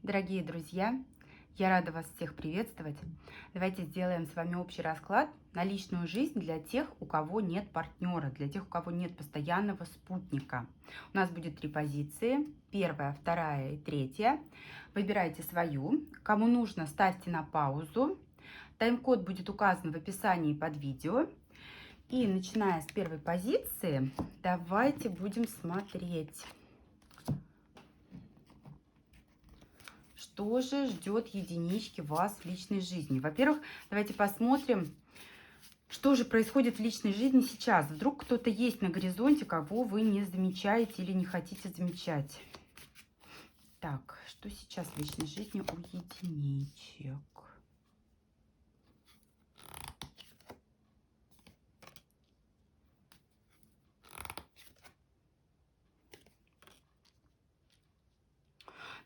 Дорогие друзья, я рада вас всех приветствовать. Давайте сделаем с вами общий расклад на личную жизнь для тех, у кого нет партнера, для тех, у кого нет постоянного спутника. У нас будет 3 позиции, первая, вторая и третья. Выбирайте свою. Кому нужно, ставьте на паузу. Тайм-код будет указан в описании под видео. И начиная с первой позиции, давайте будем смотреть, что же ждет единички вас в личной жизни. Во-первых, давайте посмотрим, что же происходит в личной жизни сейчас. Вдруг кто-то есть на горизонте, кого вы не замечаете или не хотите замечать. Так, что сейчас в личной жизни у единичек?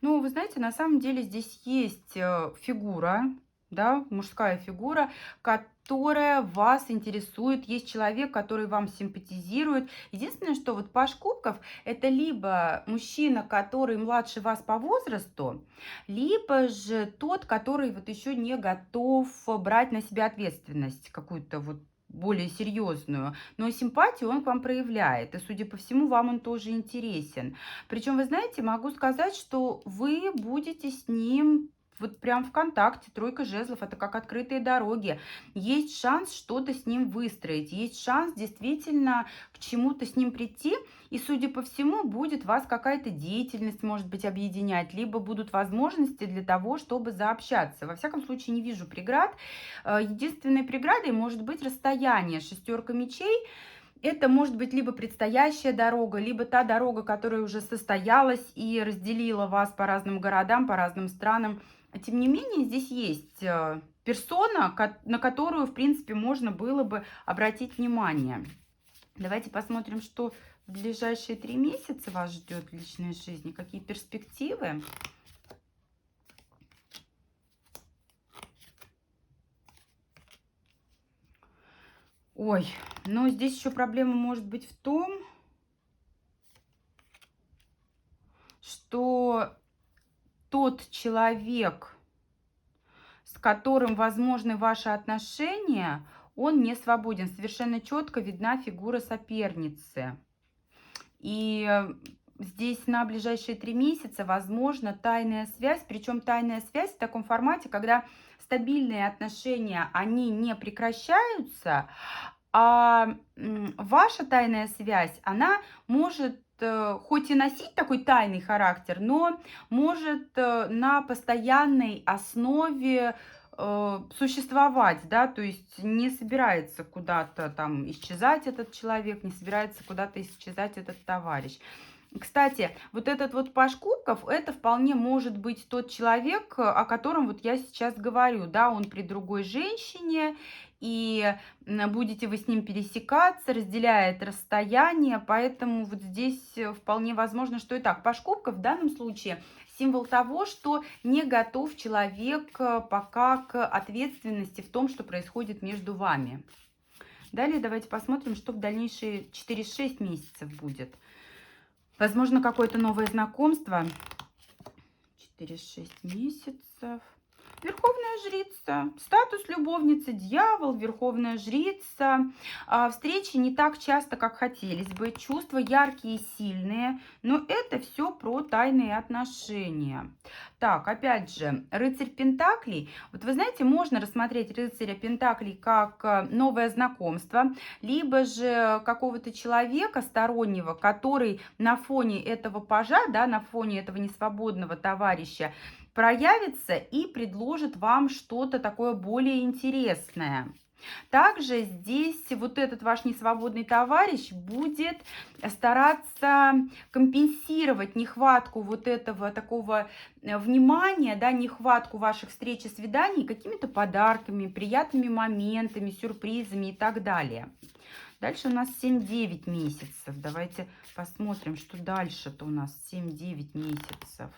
Ну, вы знаете, на самом деле здесь есть фигура, да, мужская фигура, которая вас интересует. Есть человек, который вам симпатизирует. Единственное, что вот паж кубков — это либо мужчина, который младше вас по возрасту, либо же тот, который вот еще не готов брать на себя ответственность какую-то вот более серьезную, но симпатию он к вам проявляет, и, судя по всему, вам он тоже интересен. Причем, вы знаете, могу сказать, что вы будете с ним вот прям в контакте. Тройка жезлов — это как открытые дороги. Есть шанс что-то с ним выстроить, есть шанс действительно к чему-то с ним прийти. И, судя по всему, будет вас какая-то деятельность, может быть, объединять, либо будут возможности для того, чтобы заобщаться. Во всяком случае, не вижу преград. Единственной преградой может быть расстояние. Шестерка мечей. Это может быть либо предстоящая дорога, либо та дорога, которая уже состоялась и разделила вас по разным городам, по разным странам. Тем не менее, здесь есть персона, на которую, в принципе, можно было бы обратить внимание. Давайте посмотрим, что в ближайшие 3 месяца вас ждет в личной жизни, какие перспективы. Ой, но здесь еще проблема может быть в том, что тот человек, с которым возможны ваши отношения, он не свободен. Совершенно четко видна фигура соперницы. И здесь на ближайшие 3 месяца возможна тайная связь. Причем тайная связь в таком формате, когда стабильные отношения, они не прекращаются, а ваша тайная связь, она может хоть и носить такой тайный характер, но может на постоянной основе существовать, да, то есть не собирается куда-то там исчезать этот человек, не собирается куда-то исчезать этот товарищ. Кстати, вот этот вот паж кубков — это вполне может быть тот человек, о котором вот я сейчас говорю, да, он при другой женщине, и будете вы с ним пересекаться, разделяет расстояние, поэтому вот здесь вполне возможно, что и так. Паж кубков в данном случае символ того, что не готов человек пока к ответственности в том, что происходит между вами. Далее давайте посмотрим, что в дальнейшие 4-6 месяцев будет. Возможно, какое-то новое знакомство. 4-6 месяцев. Верховная жрица, статус любовницы, дьявол, верховная жрица. Встречи не так часто, как хотелось бы. Чувства яркие и сильные. Но это все про тайные отношения. Так, опять же, рыцарь Пентаклей. Вот вы знаете, можно рассмотреть рыцаря Пентаклей как новое знакомство, либо же какого-то человека стороннего, который на фоне этого пажа, да, на фоне этого несвободного товарища проявится и предложит вам что-то такое более интересное. Также здесь вот этот ваш несвободный товарищ будет стараться компенсировать нехватку вот этого такого внимания, да, нехватку ваших встреч и свиданий какими-то подарками, приятными моментами, сюрпризами и так далее. Дальше у нас 7-9 месяцев. Давайте посмотрим, что дальше-то у нас 7-9 месяцев.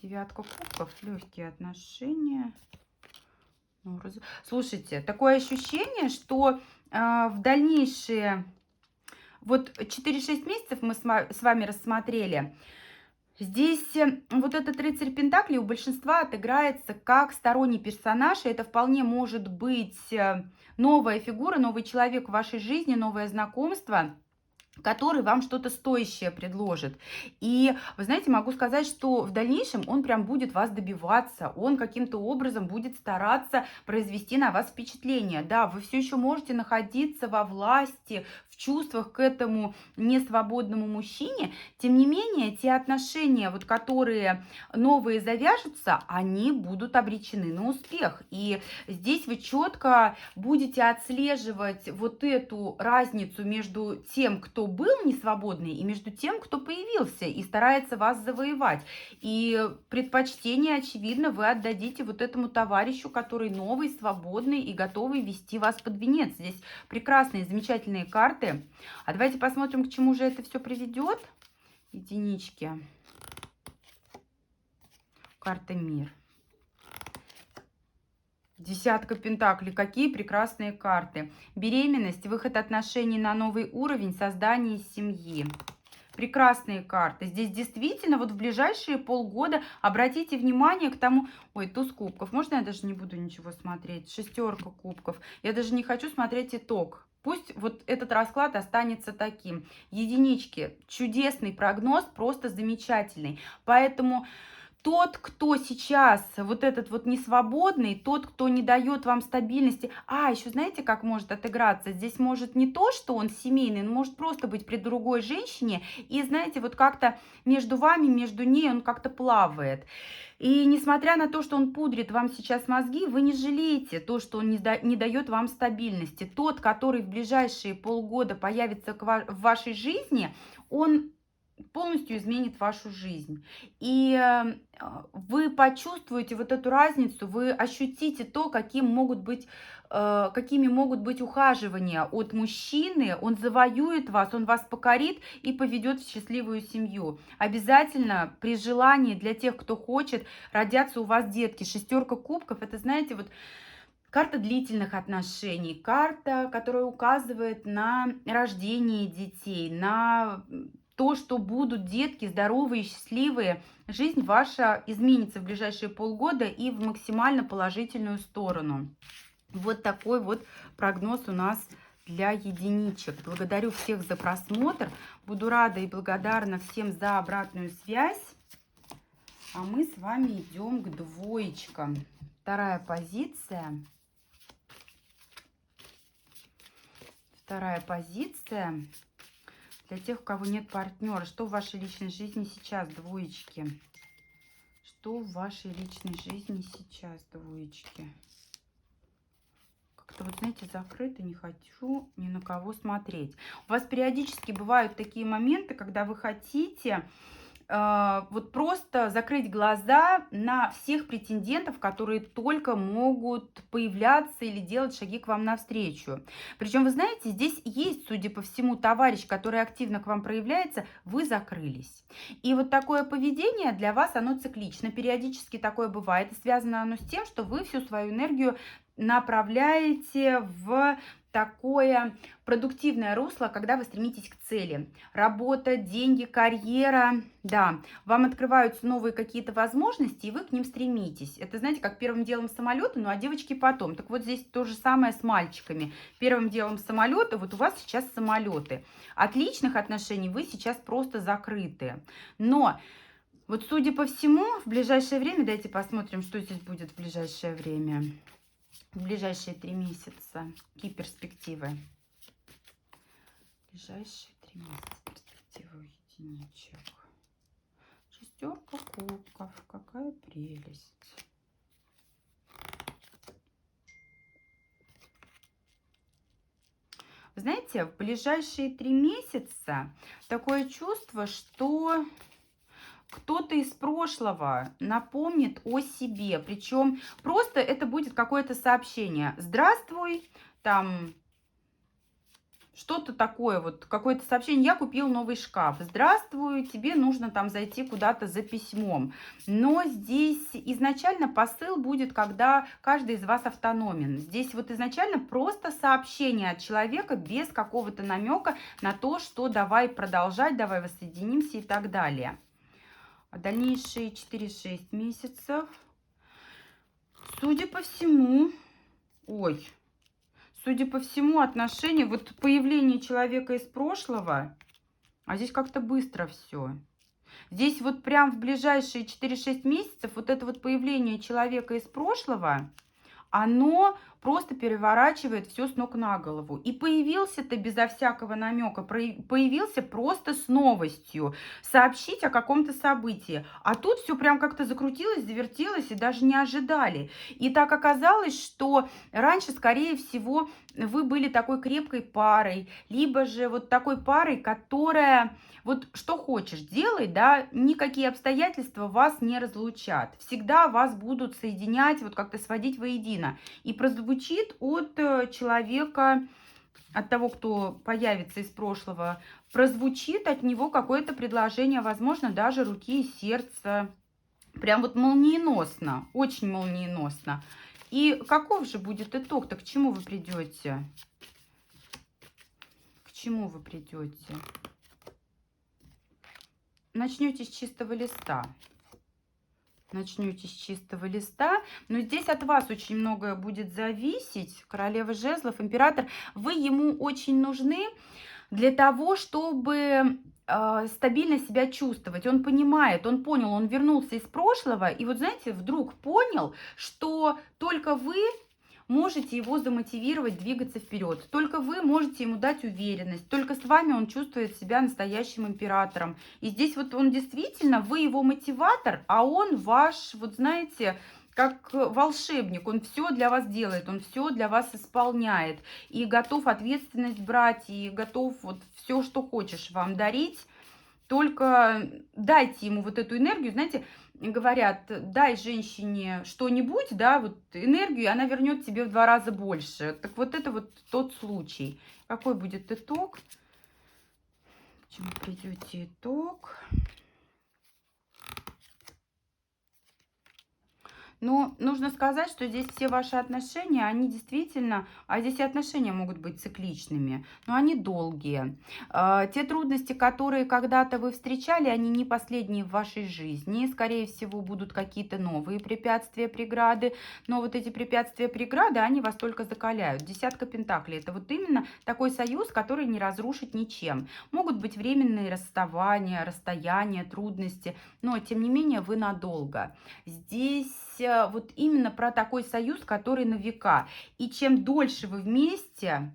Девятка кубков, легкие отношения. Слушайте, такое ощущение, что в дальнейшие, вот 4-6 месяцев мы с вами рассмотрели, Здесь вот этот рыцарь Пентаклей у большинства отыграется как сторонний персонаж, и это вполне может быть новая фигура, новый человек в вашей жизни, новое знакомство, который вам что-то стоящее предложит. И, вы знаете, могу сказать, что в дальнейшем он прям будет вас добиваться, он каким-то образом будет стараться произвести на вас впечатление. Да, вы все еще можете находиться во власти, в чувствах к этому несвободному мужчине, тем не менее, те отношения, вот, которые новые завяжутся, они будут обречены на успех. И здесь вы четко будете отслеживать вот эту разницу между тем, кто был несвободный, и между тем, кто появился и старается вас завоевать. И предпочтение, очевидно, вы отдадите вот этому товарищу, который новый, свободный и готовый вести вас под венец. Здесь прекрасные, замечательные карты. А давайте посмотрим, к чему же это все приведет. Единички. Карта Мир. Десятка пентаклей. Какие прекрасные карты. Беременность, выход отношений на новый уровень, создание семьи. Прекрасные карты. Здесь действительно вот в ближайшие полгода обратите внимание к тому... Ой, туз кубков. Можно я даже не буду ничего смотреть? Шестерка кубков. Я даже не хочу смотреть итог. Пусть вот этот расклад останется таким. Единички. Чудесный прогноз, просто замечательный. Поэтому... Тот, кто сейчас вот этот вот несвободный, тот, кто не дает вам стабильности. А, еще знаете, как может отыграться? Здесь может не то, что он семейный, он может просто быть при другой женщине. И знаете, вот как-то между вами, между ней он как-то плавает. И несмотря на то, что он пудрит вам сейчас мозги, вы не жалеете то, что он не дает вам стабильности. Тот, который в ближайшие полгода появится в вашей жизни, он полностью изменит вашу жизнь. И вы почувствуете вот эту разницу, вы ощутите то, какими могут быть ухаживания от мужчины. Он завоюет вас, он вас покорит и поведет в счастливую семью. Обязательно при желании для тех, кто хочет, родятся у вас детки. Шестерка кубков, это, знаете, вот карта длительных отношений, карта, которая указывает на рождение детей, на то, что будут детки здоровые, счастливые. Жизнь ваша изменится в ближайшие полгода и в максимально положительную сторону. Вот такой вот прогноз у нас для единичек. Благодарю всех за просмотр. Буду рада и благодарна всем за обратную связь. А мы с вами идем к двоечкам. Вторая позиция. Вторая позиция. Для тех, у кого нет партнера. Что в вашей личной жизни сейчас, двоечки? Что в вашей личной жизни сейчас, двоечки? Как-то, вот знаете, закрыто, не хочу ни на кого смотреть. У вас периодически бывают такие моменты, когда вы хотите... вот просто закрыть глаза на всех претендентов, которые только могут появляться или делать шаги к вам навстречу. Причем, вы знаете, здесь есть, судя по всему, товарищ, который активно к вам проявляется, вы закрылись. И вот такое поведение для вас, оно циклично. Периодически такое бывает. И связано оно с тем, что вы всю свою энергию направляете в такое продуктивное русло, когда вы стремитесь к цели. Работа, деньги, карьера. Да, вам открываются новые какие-то возможности, и вы к ним стремитесь. Это, знаете, как первым делом самолеты, ну а девочки потом. Так вот здесь то же самое с мальчиками. Первым делом самолеты, вот у вас сейчас самолеты. От личных отношений вы сейчас просто закрыты. Но вот судя по всему, в ближайшее время, давайте посмотрим, что здесь будет в ближайшее время. В ближайшие 3 месяца. Какие перспективы? Ближайшие 3 месяца перспективы у единичек. Шестерка кубков. Какая прелесть. Знаете, в ближайшие 3 месяца такое чувство, что... кто-то из прошлого напомнит о себе. Причем просто это будет какое-то сообщение. Здравствуй, там что-то такое, вот какое-то сообщение. Я купил новый шкаф. Здравствуй, тебе нужно там зайти куда-то за письмом. Но здесь изначально посыл будет, когда каждый из вас автономен. Здесь вот изначально просто сообщение от человека без какого-то намека на то, что давай продолжать, давай воссоединимся и так далее. А дальнейшие 4-6 месяцев, судя по всему, судя по всему, отношения, вот появление человека из прошлого, а здесь как-то быстро все. Здесь вот прям в ближайшие 4-6 месяцев вот это вот появление человека из прошлого, оно просто переворачивает все с ног на голову. И появился-то безо всякого намека, появился просто с новостью, сообщить о каком-то событии. А тут все прям как-то закрутилось, завертелось и даже не ожидали. И так оказалось, что раньше, скорее всего, вы были такой крепкой парой, либо же вот такой парой, которая вот что хочешь делай, да, никакие обстоятельства вас не разлучат. Всегда вас будут соединять, вот как-то сводить воедино. И прозвучит от человека, от того, кто появится из прошлого, прозвучит от него какое-то предложение, возможно, даже руки и сердца. Прям вот молниеносно, очень молниеносно. И каков же будет итог-то? К чему вы придете? К чему вы придете? Начнете с чистого листа. Начнете с чистого листа. Но здесь от вас очень многое будет зависеть. Королева жезлов, император. Вы ему очень нужны для того, чтобы стабильно себя чувствовать. Он понимает, он понял, он вернулся из прошлого. И вот знаете, вдруг понял, что только вы можете его замотивировать двигаться вперед. Только вы можете ему дать уверенность. Только с вами он чувствует себя настоящим императором. И здесь вот он действительно, вы его мотиватор, а он ваш, вот знаете, как волшебник. Он все для вас делает, он все для вас исполняет. И готов ответственность брать, и готов вот все, что хочешь вам дарить. Только дайте ему вот эту энергию, знаете, говорят, дай женщине что-нибудь, да, вот энергию, и она вернет тебе в 2 раза больше. Так вот это вот тот случай. Какой будет итог? К чему придете итог? Но нужно сказать, что здесь все ваши отношения, они действительно, а здесь и отношения могут быть цикличными, но они долгие. Те трудности, которые когда-то вы встречали, они не последние в вашей жизни. Скорее всего, будут какие-то новые препятствия, преграды. Но вот эти препятствия, преграды, они вас только закаляют. Десятка пентаклей – это вот именно такой союз, который не разрушить ничем. Могут быть временные расставания, расстояния, трудности, но тем не менее вы надолго. Здесь вот именно про такой союз, который на века. И чем дольше вы вместе,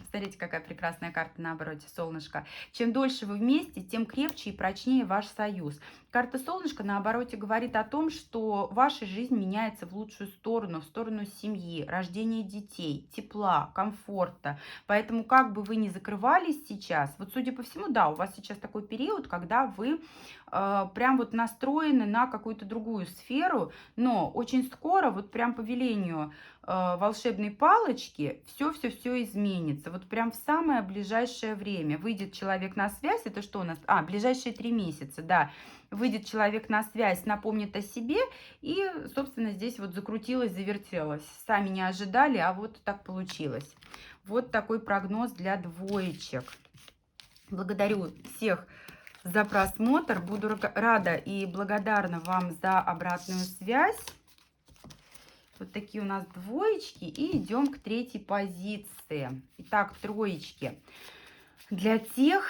смотрите, какая прекрасная карта на обороте, солнышко. Чем дольше вы вместе, тем крепче и прочнее ваш союз. Карта солнышко на обороте говорит о том, что ваша жизнь меняется в лучшую сторону, в сторону семьи, рождения детей, тепла, комфорта. Поэтому как бы вы ни закрывались сейчас, вот судя по всему, да, у вас сейчас такой период, когда вы прям вот настроены на какую-то другую сферу, но очень скоро, вот прям по велению волшебной палочки, все изменится. Вот прям в самое ближайшее время выйдет человек на связь. Это что у нас? Ближайшие 3 месяца, да. Выйдет человек на связь, напомнит о себе, и, собственно, здесь вот закрутилось, завертелось. Сами не ожидали, а вот так получилось. Вот такой прогноз для двоечек. Благодарю всех за просмотр. Буду рада и благодарна вам за обратную связь. Вот такие у нас двоечки. И идем к третьей позиции. Итак, троечки. Для тех,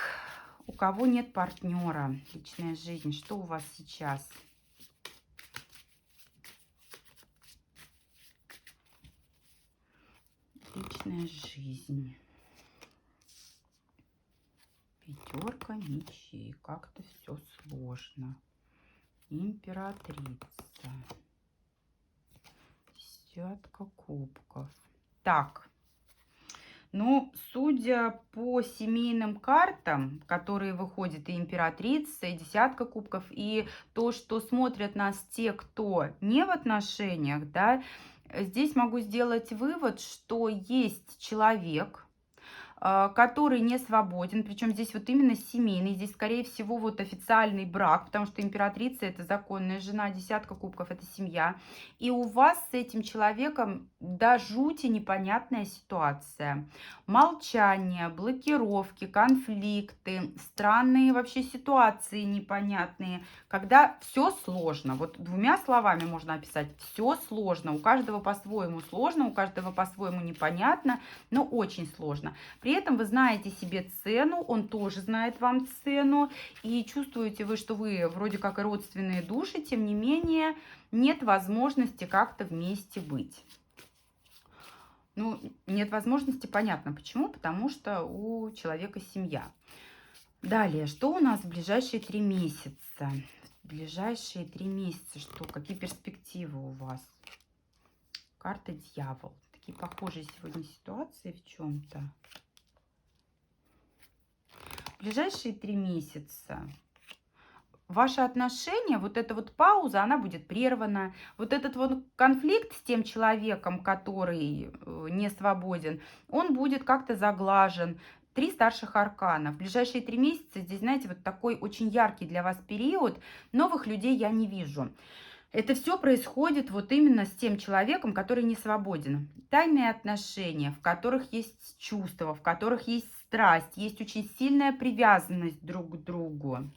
у кого нет партнера, личная жизнь, что у вас сейчас? Личная жизнь. Пятерка мечей. Как-то все сложно. Императрица. Десятка кубков. Так. Ну, судя по семейным картам, которые выходят и императрица, и десятка кубков, и то, что смотрят нас те, кто не в отношениях, да, здесь могу сделать вывод, что есть человек, который не свободен, причем здесь вот именно семейный, здесь, скорее всего, вот официальный брак, потому что императрица — это законная жена, десятка кубков — это семья, и у вас с этим человеком до жути непонятная ситуация. Молчание, блокировки, конфликты, странные вообще ситуации непонятные, когда все сложно. Вот двумя словами можно описать: все сложно. У каждого по-своему сложно, у каждого по-своему непонятно, но очень сложно. При этом вы знаете себе цену, он тоже знает вам цену, и чувствуете вы, что вы вроде как и родственные души, тем не менее нет возможности как-то вместе быть. Ну, нет возможности, понятно почему, потому что у человека семья. Далее, что у нас в ближайшие 3 месяца? В ближайшие 3 месяца что? Какие перспективы у вас? Карта Дьявол. Такие похожие сегодня ситуации в чем-то. В ближайшие 3 месяца ваши отношения, вот эта вот пауза, она будет прервана. Вот этот вот конфликт с тем человеком, который не свободен, он будет как-то заглажен. 3 старших аркана. В ближайшие 3 месяца здесь, знаете, вот такой очень яркий для вас период. Новых людей я не вижу. Это все происходит вот именно с тем человеком, который не свободен. Тайные отношения, в которых есть чувства, в которых есть страсть, есть очень сильная привязанность друг к другу.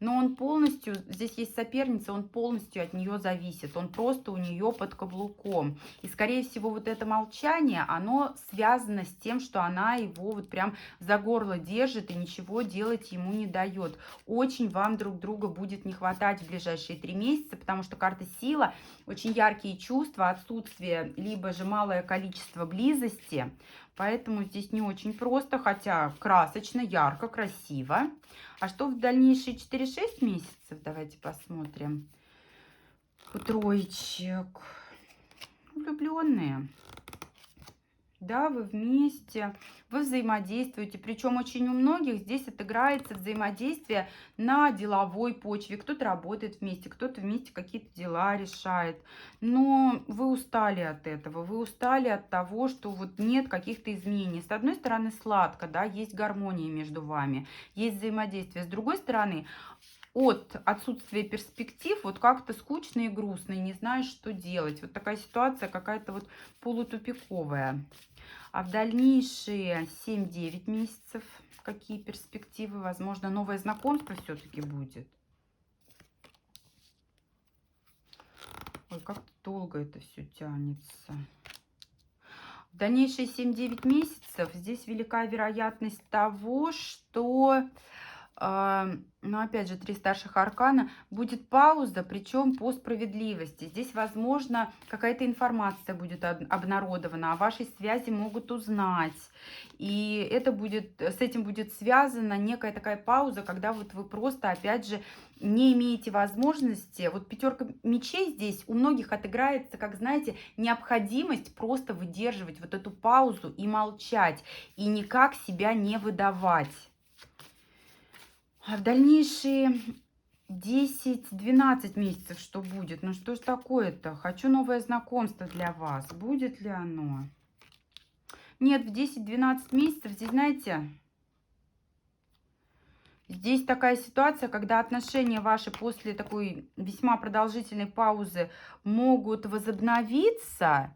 Но он полностью, здесь есть соперница, он полностью от нее зависит, он просто у нее под каблуком. И, скорее всего, вот это молчание, оно связано с тем, что она его вот прям за горло держит и ничего делать ему не дает. Очень вам друг друга будет не хватать в ближайшие 3 месяца, потому что карта сила, очень яркие чувства, отсутствие, либо же малое количество близости. Поэтому здесь не очень просто, хотя красочно, ярко, красиво. А что в дальнейшие 4-6 месяцев? Давайте посмотрим. У троечек. Влюбленные. Да, вы вместе, вы взаимодействуете. Причем очень у многих здесь отыграется взаимодействие на деловой почве. Кто-то работает вместе, кто-то вместе какие-то дела решает. Но вы устали от этого. Вы устали от того, что вот нет каких-то изменений. С одной стороны, сладко, да, есть гармония между вами, есть взаимодействие. С другой стороны, от отсутствия перспектив вот как-то скучно и грустно, и не знаешь, что делать. Вот такая ситуация какая-то вот полутупиковая. А в дальнейшие 7-9 месяцев какие перспективы? Возможно, новое знакомство все-таки будет. Ой, как-то долго это все тянется. В дальнейшие 7-9 месяцев здесь велика вероятность того, что... Но опять же, 3 старших аркана. Будет пауза, причем по справедливости. Здесь, возможно, какая-то информация будет обнародована, о вашей связи могут узнать. И это будет, с этим будет связана некая такая пауза, когда вот вы просто, опять же, не имеете возможности. Вот 5 мечей здесь у многих отыграется, как, знаете, необходимость просто выдерживать вот эту паузу и молчать, и никак себя не выдавать. А в дальнейшие 10-12 месяцев что будет? Ну что ж такое-то? Хочу новое знакомство для вас. Будет ли оно? Нет, в 10-12 месяцев здесь, знаете, здесь такая ситуация, когда отношения ваши после такой весьма продолжительной паузы могут возобновиться.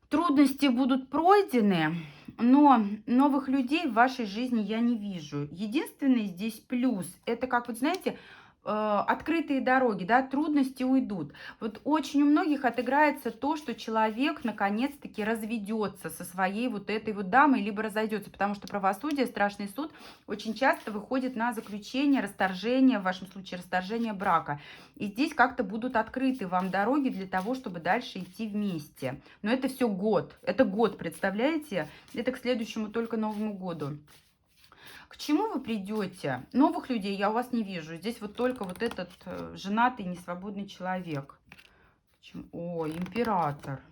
Трудности будут пройдены, но новых людей в вашей жизни я не вижу. Единственный здесь плюс, это как, вот знаете, открытые дороги, да, трудности уйдут. Вот очень у многих отыграется то, что человек наконец-таки разведется со своей вот этой вот дамой, либо разойдется, потому что правосудие, страшный суд очень часто выходит на заключение, расторжение, в вашем случае расторжение брака. И здесь как-то будут открыты вам дороги для того, чтобы дальше идти вместе. Но это все год, это год, представляете? Это к следующему только Новому году. К чему вы придете? Новых людей я у вас не вижу. Здесь вот только вот этот женатый несвободный человек. О, император.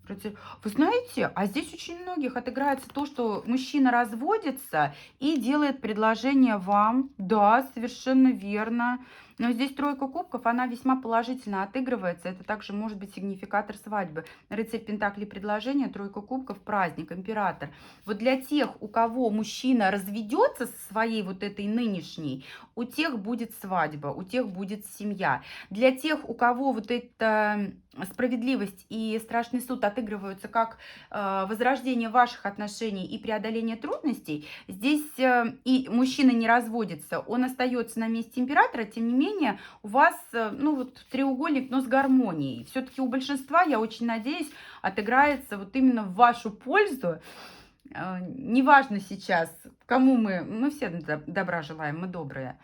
Вы знаете, а здесь очень многих отыграется то, что мужчина разводится и делает предложение вам. Да, совершенно верно. Но здесь тройка кубков, она весьма положительно отыгрывается. Это также может быть сигнификатор свадьбы. Рыцарь Пентаклей предложение, тройка кубков праздник, император. Вот для тех, у кого мужчина разведется со своей вот этой нынешней, у тех будет свадьба, у тех будет семья. Для тех, у кого вот эта справедливость и страшный суд отыгрываются как возрождение ваших отношений и преодоление трудностей, здесь и мужчина не разводится, он остается на месте императора, тем не менее у вас, ну вот треугольник, но с гармонией. Все-таки у большинства, я очень надеюсь, отыграется вот именно в вашу пользу. Неважно сейчас, кому мы все добра желаем, мы добрые.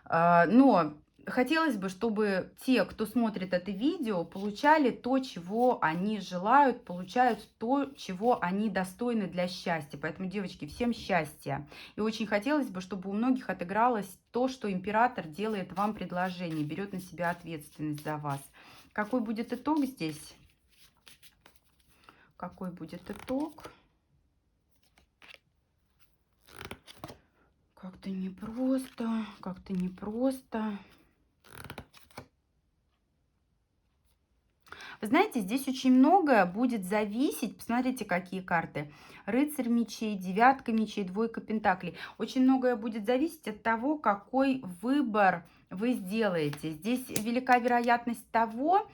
Но хотелось бы, чтобы те, кто смотрит это видео, получали то, чего они желают, получают то, чего они достойны для счастья. Поэтому, девочки, всем счастья. И очень хотелось бы, чтобы у многих отыгралось то, что император делает вам предложение, берет на себя ответственность за вас. Какой будет итог здесь? Какой будет итог? Как-то непросто, как-то непросто. Вы знаете, здесь очень многое будет зависеть. Посмотрите, какие карты. Рыцарь мечей, девятка мечей, двойка пентаклей. Очень многое будет зависеть от того, какой выбор вы сделаете. Здесь велика вероятность того,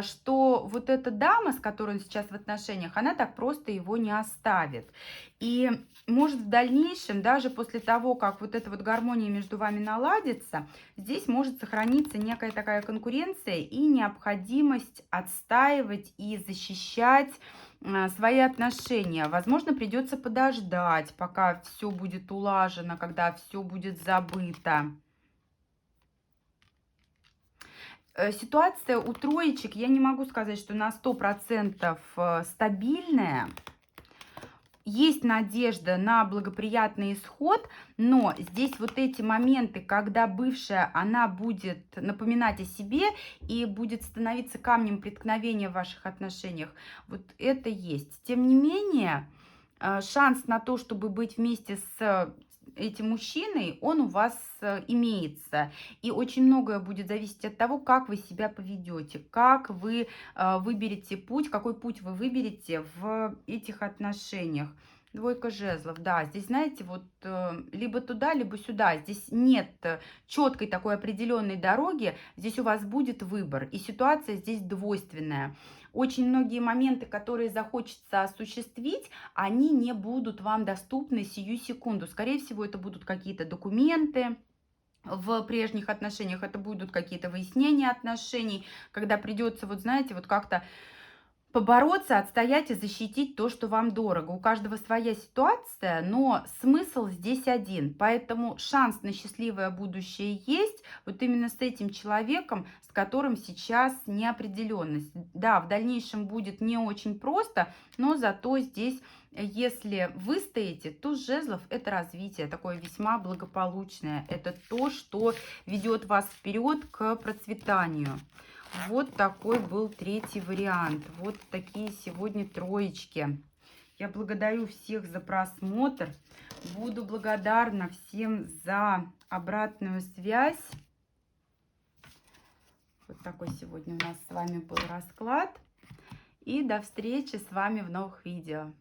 что вот эта дама, с которой он сейчас в отношениях, она так просто его не оставит. И может в дальнейшем, даже после того, как вот эта вот гармония между вами наладится, здесь может сохраниться некая такая конкуренция и необходимость отстаивать и защищать свои отношения. Возможно, придется подождать, пока все будет улажено, когда все будет забыто. Ситуация у троечек, я не могу сказать, что на 100% стабильная. Есть надежда на благоприятный исход, но здесь вот эти моменты, когда бывшая, она будет напоминать о себе и будет становиться камнем преткновения в ваших отношениях, вот это есть. Тем не менее, шанс на то, чтобы быть вместе с этим мужчиной, он у вас имеется. И очень многое будет зависеть от того, как вы себя поведете, как вы выберете путь, какой путь вы выберете в этих отношениях. Двойка жезлов, да, здесь, знаете, вот либо туда, либо сюда. Здесь нет четкой такой определенной дороги, здесь у вас будет выбор. И ситуация здесь двойственная. Очень многие моменты, которые захочется осуществить, они не будут вам доступны сию секунду. Скорее всего, это будут какие-то документы в прежних отношениях, это будут какие-то выяснения отношений, когда придется, вот знаете, вот как-то побороться, отстоять и защитить то, что вам дорого. У каждого своя ситуация, но смысл здесь один. Поэтому шанс на счастливое будущее есть вот именно с этим человеком, с которым сейчас неопределенность. Да, в дальнейшем будет не очень просто, но зато здесь, если выстоите, то жезлов это развитие, такое весьма благополучное. Это то, что ведет вас вперед к процветанию. Вот такой был третий вариант. Вот такие сегодня троечки. Я благодарю всех за просмотр. Буду благодарна всем за обратную связь. Вот такой сегодня у нас с вами был расклад. И до встречи с вами в новых видео.